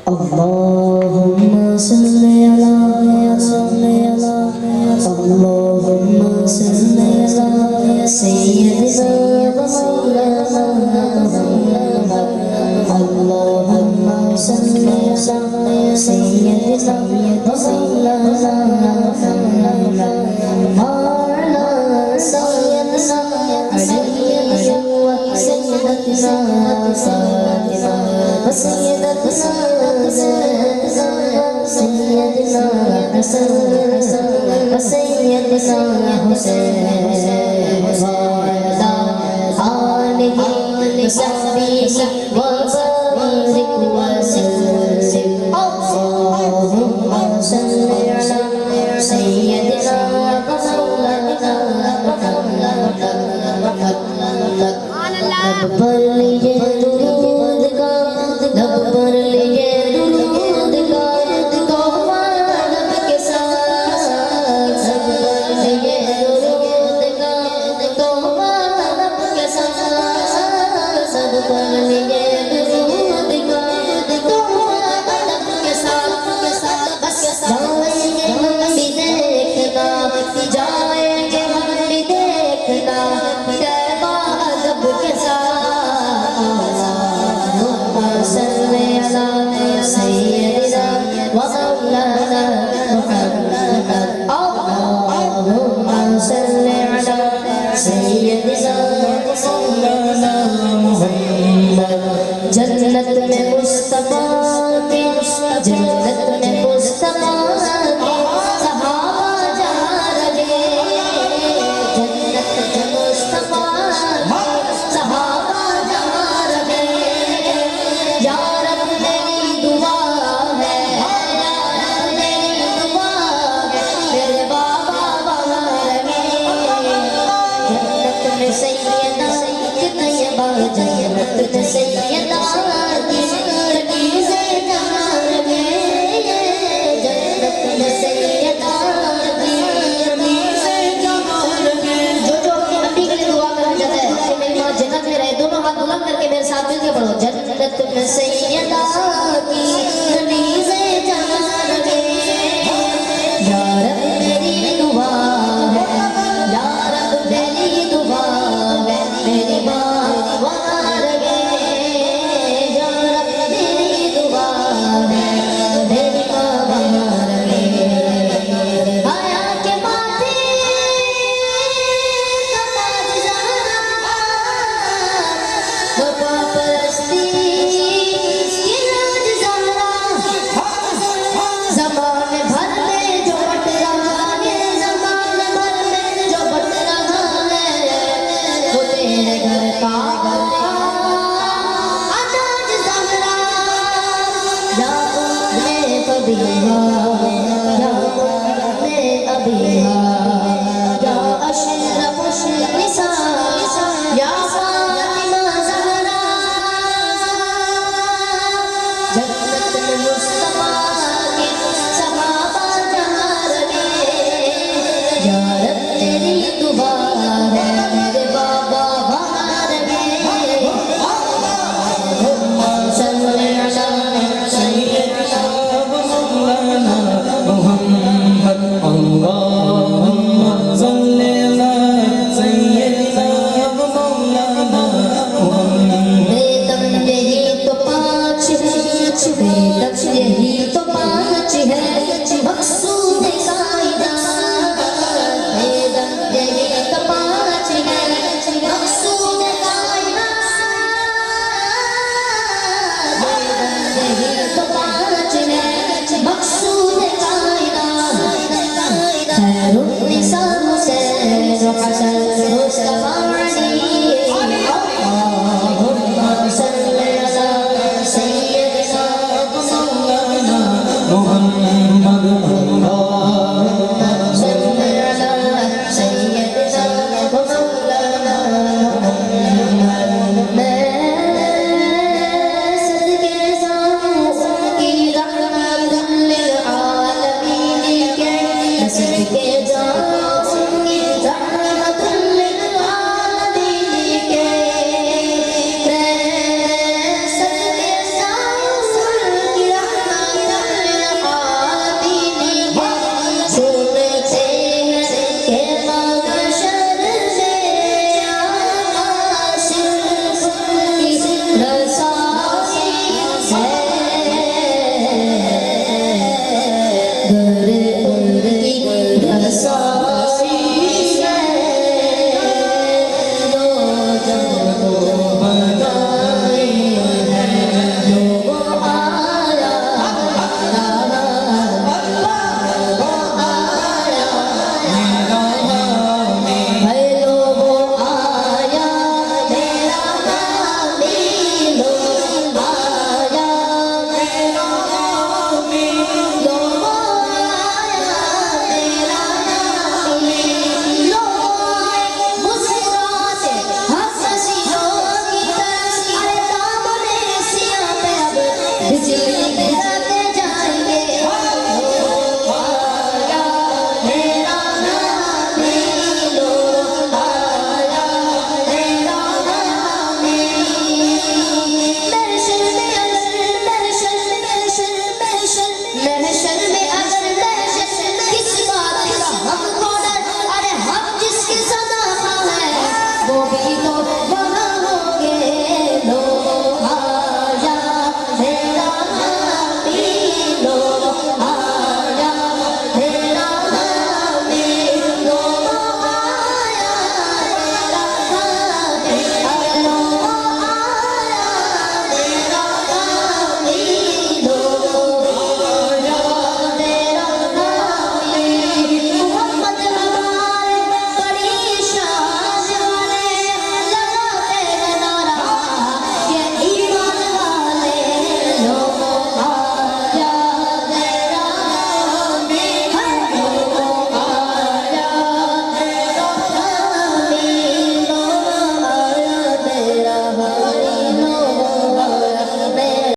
اللهم صل على اللهم صل على سيدنا ومولانا اللهم صل على سيدنا ومولانا مولانا سيدنا علي وسيدتنا فاطمة وسيدتنا سيدنا حسن وسيدنا حسين وعلى آله وصحبه وبارك وسلم اللهم صل على سيدنا ومولانا लब पर लिए दुरूद का लब पर लिए दुरूद का तोहफा लब के साथ लब पर लिए दुरूद का तोहफा लब के साथ सब पर लिए दुरूद का तोहफा लब के साथ बस जाएंगे हम भी देखना जाएंगे हम भी देखना ومولانا محمد اللهم صل على سيدنا ومولانا محمد जन्नत में मुस्तफा के जन्नत में मुस्तफा के सहाबा जा रहे जन्नत में मुस्तफा के सहाबा जा रहे या रब मेरी दुआ सैयदा तैयबा जन्नत सैयदा की कनीज़े जान में जन्नत सैयदा की कनीज़े जान में जो अपने नबी के लिए दुआ करना चाहता है कि मेरी माँ जन्नत में रहे दोनों हाथ बुलंद करके मेरे साथ मिलके पढ़ो जन्नत में सैयदा की कनीज़े जान में या रब मेरी दुआ है या रब मेरी दुआ मेरी माँ वार गए या रब मेरी दुआ मेरी माँ वार गए आया के माथे कमाल जाना वफा परस्ती की राज जाना ज़माने भर में जो बट रहा है ज़माने भर में जो बट रहा है वो तेरे घर का अनाज ज़हरा या उम्मे फबीहा या उम्मे अबीहा या अशरफ निसा या फातिमा ज़हरा जन्नत में मुस्तफा के सहाबा जा रहे या रब तेरी दुआ है मेरे बाबा बाहर गए اللهم صل على سيدنا ومولانا محمد اللهم صل على سيدنا ومولانا محمد बेदम यही तो पाँच है बेदम यही तो पाँच है मकसूद कायनात बेदम यही तो पाँच है मकसूद कायनात बेदम यही तो पाँच है मकसूद कायनात खैरुन्निसा हुसैन हसन मुस्तफा अली اللهم صل على سيدنا محمد